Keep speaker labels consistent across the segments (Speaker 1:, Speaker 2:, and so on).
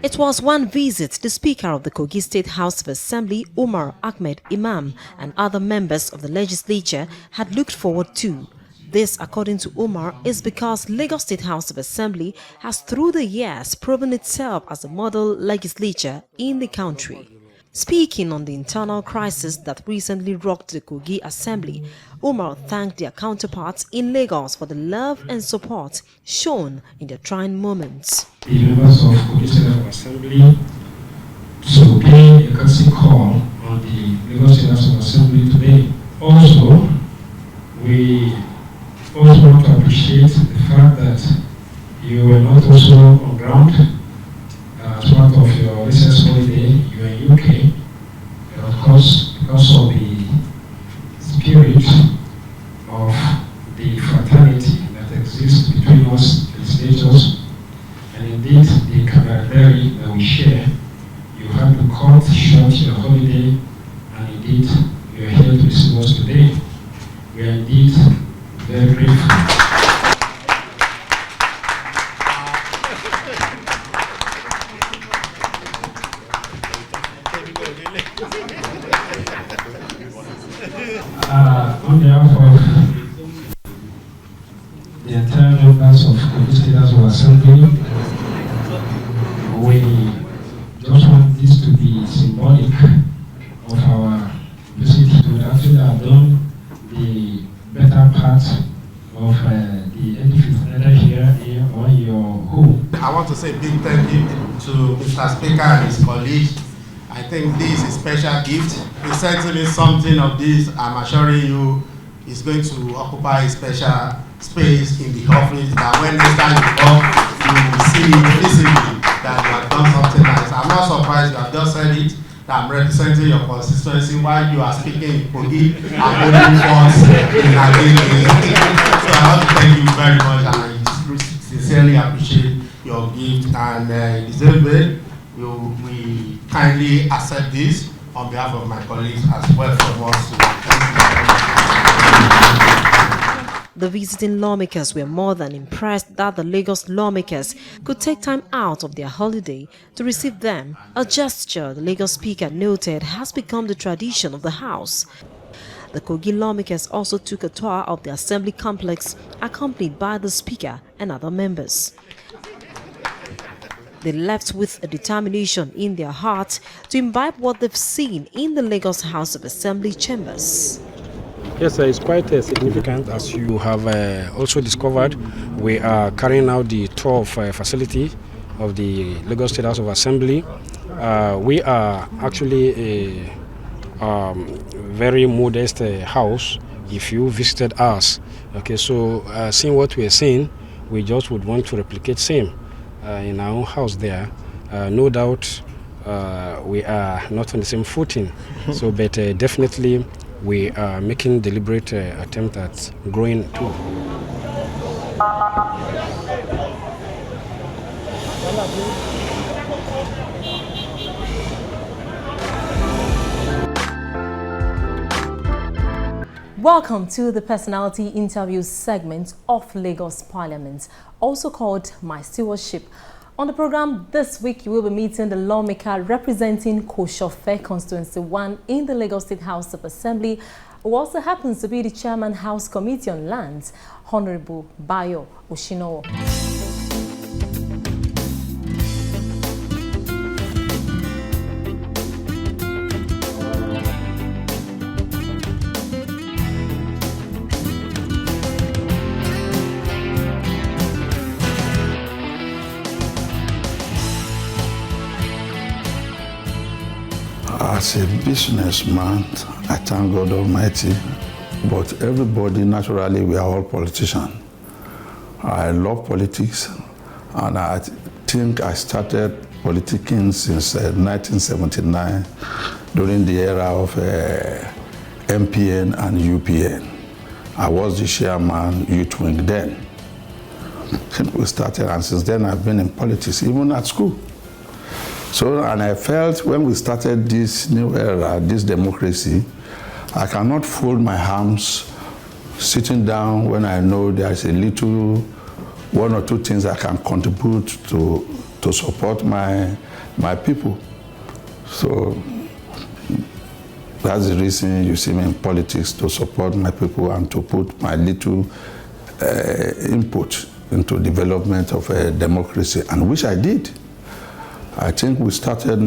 Speaker 1: It was one visit the Speaker of the Kogi State House of Assembly, Umar Ahmed Imam, and other members of the legislature had looked forward to. This, according to Umar, is because Lagos State House of Assembly has through the years proven itself as a model legislature in the country. Speaking on the internal crisis that recently rocked the Kogi Assembly, Umar thanked their counterparts in Lagos for the love and support shown in their trying moments.
Speaker 2: The members of Kogi State Assembly to pay a courtesy call on the Lagos State House of Assembly today. Also, we also want to appreciate the fact that you were not also on ground as part of your recess holiday. You are in UK, and of course, because of the spirit of the fraternity that exists between us legislators, and indeed the camaraderie that we share, you had to cut short your holiday, and indeed you are here to receive us today. We are indeed very grateful. On behalf of the entire members of Kogi State House of Assembly, we just want this to be symbolic of our visit to actually have done the better part of the edifice, either here or your home.
Speaker 3: I want to say a big thank you to Mr. Speaker and his colleagues. I think this is a special gift. He said to me something of this, I'm assuring you, is going to occupy a special space in the office, that when next time you come, you will see visibly that you have done something nice. I'm not surprised you have just said it, that I'm representing your constituency while you are speaking in Kogi and holding forth in Nigeria. So I want to thank you very much, and I sincerely appreciate your gift, and in the same way, we kindly accept this on behalf of my colleagues as well from us.
Speaker 1: The visiting lawmakers were more than impressed that the Lagos lawmakers could take time out of their holiday to receive them, a gesture the Lagos Speaker noted has become the tradition of the House. The Kogi lawmakers also took a tour of the Assembly complex, accompanied by the Speaker and other members. They left with a determination in their hearts to imbibe what they've seen in the Lagos House of Assembly chambers.
Speaker 4: Yes, it's quite significant. As you have also discovered, we are carrying out the tour of facility of the Lagos State House of Assembly. We are actually a very modest house if you visited us. Okay, so seeing what we are seeing, we just would want to replicate same in our own house there. No doubt we are not on the same footing, so but definitely we are making deliberate attempt at growing too.
Speaker 5: Welcome to the personality interview segment of Lagos Parliament, also called My Stewardship. On the program this week, you will be meeting the lawmaker representing Koshofe Constituency 1 in the Lagos State House of Assembly, who also happens to be the Chairman House Committee on Lands, Honorable BAYO OSINOWO.
Speaker 6: As a businessman, I thank God Almighty, but everybody, naturally, we are all politicians. I love politics, and I think I started politicking since 1979, during the era of MPN and UPN. I was the chairman, youth wing then. Since we started, and since then I've been in politics, even at school. So, and I felt when we started this new era, this democracy, I cannot fold my arms sitting down when I know there's a little, one or two things I can contribute to to support my people. So that's the reason you see me in politics, to support my people and to put my little input into development of a democracy, and which I did. I think we started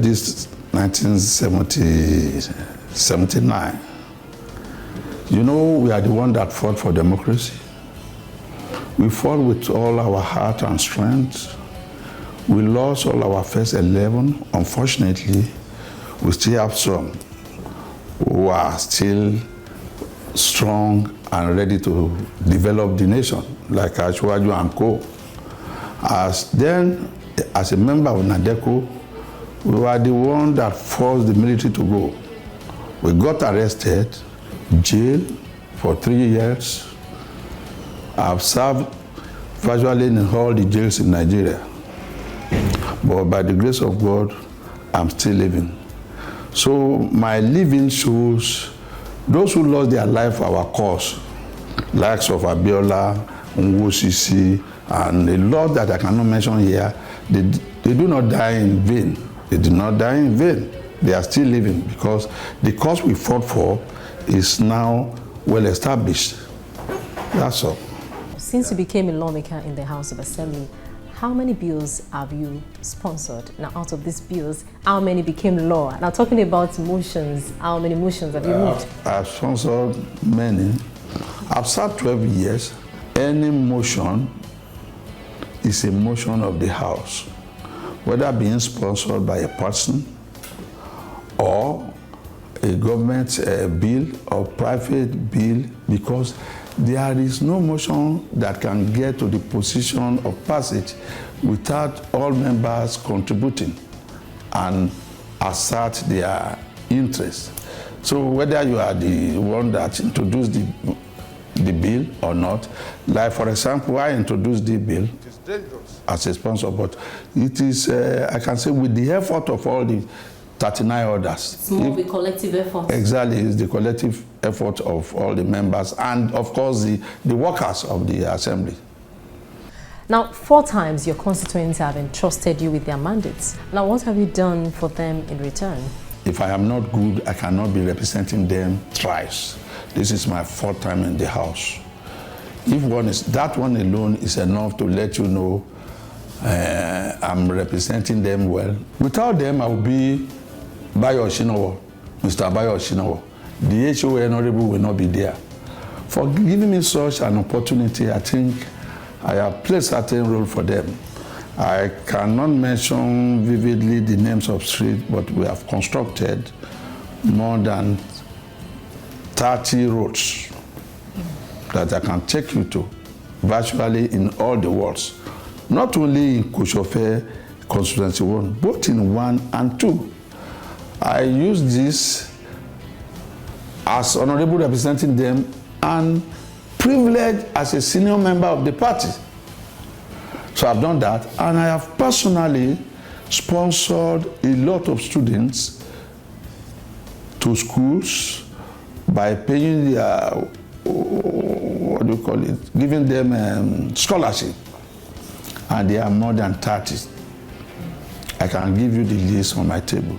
Speaker 6: this 1979. You know, we are the one that fought for democracy. We fought with all our heart and strength. We lost all our first 11. Unfortunately, we still have some who are still strong and ready to develop the nation, like Ashwaju and Co. As a member of NADECO, we were the one that forced the military to go. We got arrested, jailed for 3 years. I've served virtually in all the jails in Nigeria. But by the grace of God, I'm still living. So my living shows those who lost their life for our cause, likes of Abiola, Nwosisi, and a lot that I cannot mention here, they do not die in vain. They did not die in vain. They are still living because the cause we fought for is now well established. That's all.
Speaker 5: Since you became a lawmaker in the House of Assembly, how many bills have you sponsored? Now, out of these bills, how many became law? Now, talking about motions, how many motions have you moved?
Speaker 6: I've sponsored many. I've served 12 years. Any motion is a motion of the House, whether being sponsored by a person or a government bill or private bill, because there is no motion that can get to the position of passage without all members contributing and assert their interest. So whether you are the one that introduced the bill or not, like for example, I introduced the bill as a sponsor, but it is, I can say, with the effort of all the 39 others.
Speaker 5: It's more of a collective effort.
Speaker 6: Exactly, it's the collective effort of all the members and, of course, the workers of the assembly.
Speaker 5: Now, 4 times your constituents have entrusted you with their mandates. Now, what have you done for them in return?
Speaker 6: If I am not good, I cannot be representing them thrice. This is my 4th time in the House. If one is, that one alone is enough to let you know I'm representing them well. Without them, I will be BAYO OSINOWO, Mr. BAYO OSINOWO. The HOA Honorable will not be there. For giving me such an opportunity, I think I have played a certain role for them. I cannot mention vividly the names of streets, but we have constructed more than 30 roads that I can take you to, virtually in all the wards. Not only in Koshofe Constituency 1, both in 1 and 2. I use this as honorable representing them and privileged as a senior member of the party. So I've done that, and I have personally sponsored a lot of students to schools by paying their, what do you call it, giving them scholarship. And there are more than 30. I can give you the list on my table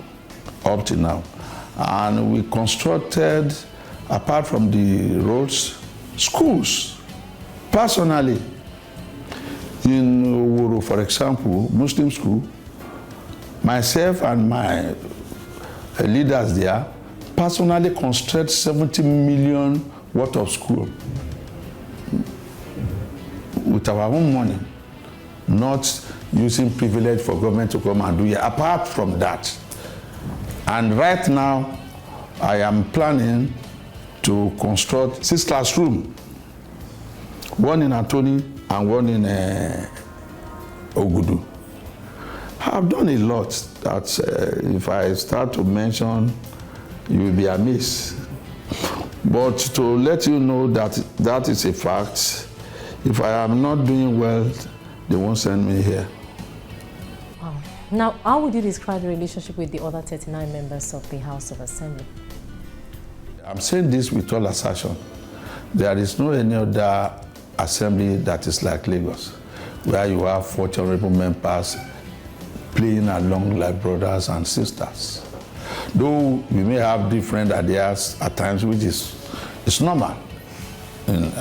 Speaker 6: up to now. And we constructed, apart from the roads, schools. Personally, in Oworo, for example, Muslim school, myself and my leaders there personally constructed 70 million worth of school with our own money, not using privilege for government to come and do it. Apart from that, and right now, I am planning to construct 6 classrooms, 1 in Antoni and 1 in Ogudu. I've done a lot that if I start to mention, you will be amazed. But to let you know that that is a fact, if I am not doing well, they won't send me here.
Speaker 5: Wow. Now, how would you describe the relationship with the other 39 members of the House of Assembly?
Speaker 6: I'm saying this with all assertion. There is no any other assembly that is like Lagos. where you have 40 honorable members playing along like brothers and sisters. Though we may have different ideas at times, which is normal.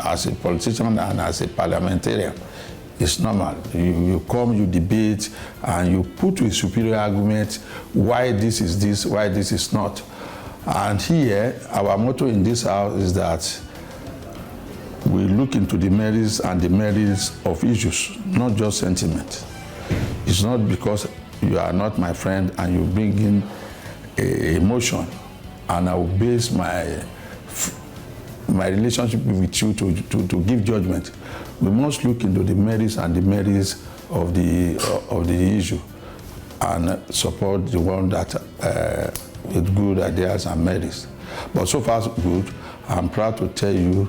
Speaker 6: As a politician and as a parliamentarian, it's normal. You come, you debate, and you put to a superior argument why this is this, why this is not. And here, our motto in this house is that we look into the merits and the merits of issues, not just sentiment. It's not because you are not my friend and you bring in emotion, and I will base my relationship with you to give judgment. We must look into the merits and the merits of the issue and support the one that with good ideas and merits. But so far so good. I'm proud to tell you,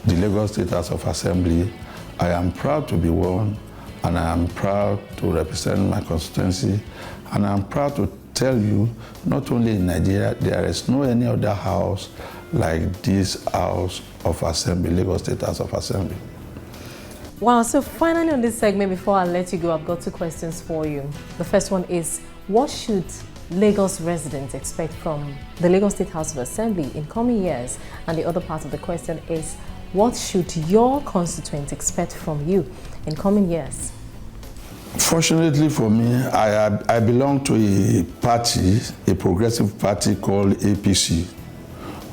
Speaker 6: the Lagos State House of Assembly, I am proud to be one, and I am proud to represent my constituency, and I'm proud to tell you, not only in Nigeria, there is no any other house like this House of Assembly, Lagos State House of Assembly.
Speaker 5: Wow, so finally on this segment, before I let you go, I've got two questions for you. The first one is, what should Lagos residents expect from the Lagos State House of Assembly in coming years? And the other part of the question is, what should your constituents expect from you in coming years?
Speaker 6: Fortunately for me, I belong to a party, a progressive party called APC.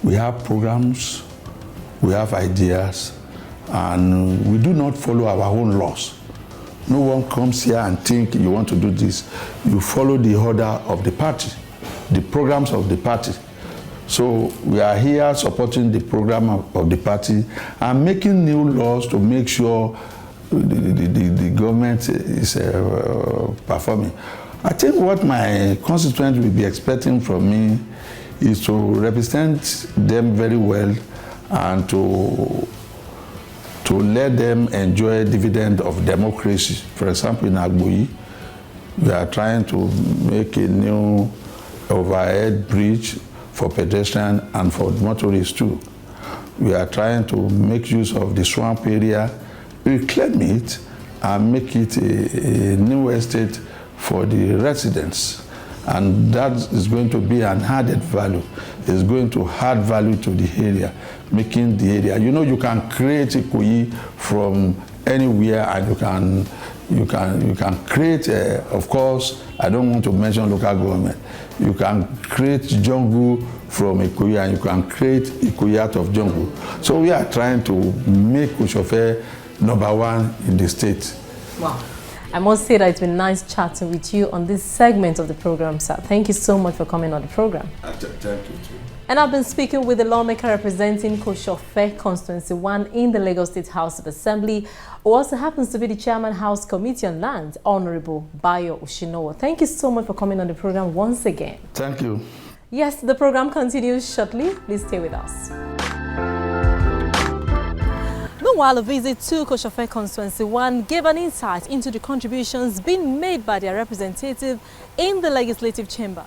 Speaker 6: We have programs, we have ideas, and we do not follow our own laws. No one comes here and think you want to do this. You follow the order of the party, the programs of the party. So we are here supporting the program of the party and making new laws to make sure the government is performing. I think what my constituents will be expecting from me is to represent them very well and to let them enjoy dividend of democracy. For example, in Agboyi, we are trying to make a new overhead bridge for pedestrians and for motorists too. We are trying to make use of the swamp area, reclaim it, and make it a new estate for the residents. And that is going to be an added value. It's going to add value to the area, making the area. You know, you can create Ikoyi from anywhere, and you can create. Of course, I don't want to mention local government. You can create jungle from Ikoyi, and you can create Ikoyi out of jungle. So we are trying to make Oshofe #1 in the state.
Speaker 5: Wow. I must say that it's been nice chatting with you on this segment of the program, sir. Thank you so much for coming on the program.
Speaker 6: Thank you too.
Speaker 5: And I've been speaking with the lawmaker representing Koshofe Constituency 1 in the Lagos State House of Assembly, who also happens to be the Chairman House Committee on Land, Honorable BAYO OSINOWO. Thank you so much for coming on the program once again.
Speaker 6: Thank you.
Speaker 5: Yes, the program continues shortly. Please stay with us. Meanwhile, a visit to Koshofe Constituency 1 gave an insight into the contributions being made by their representative in the Legislative Chamber.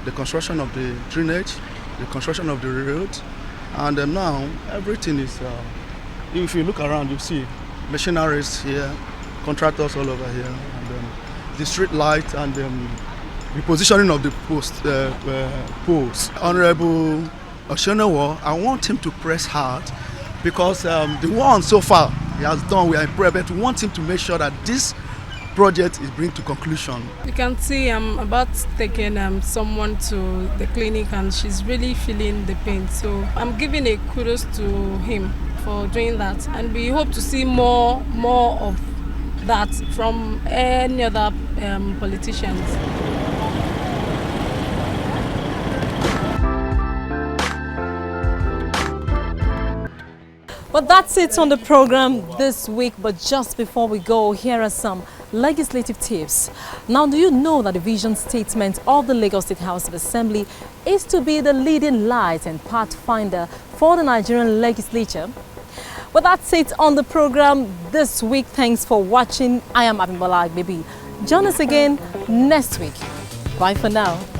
Speaker 7: The construction of the drainage, the construction of the road, and now everything is, if you look around, you see machineries here, contractors all over here, and the street light and the positioning of the poles. Honorable OSINOWO, I want him to press hard because the one so far he has done, we are impressed, but we want him to make sure that this project is bring to conclusion.
Speaker 8: You can see I'm about taking someone to the clinic and she's really feeling the pain. So I'm giving a kudos to him for doing that. And we hope to see more of that from any other politicians.
Speaker 5: But that's it on the program this week. But just before we go, here are some legislative tips. Now, do you know that the vision statement of the Lagos State House of Assembly is to be the leading light and pathfinder for the Nigerian legislature? Well, that's it on the program this week. Thanks for watching. I am Abimbola Agbebi. Join us again next week. Bye for now.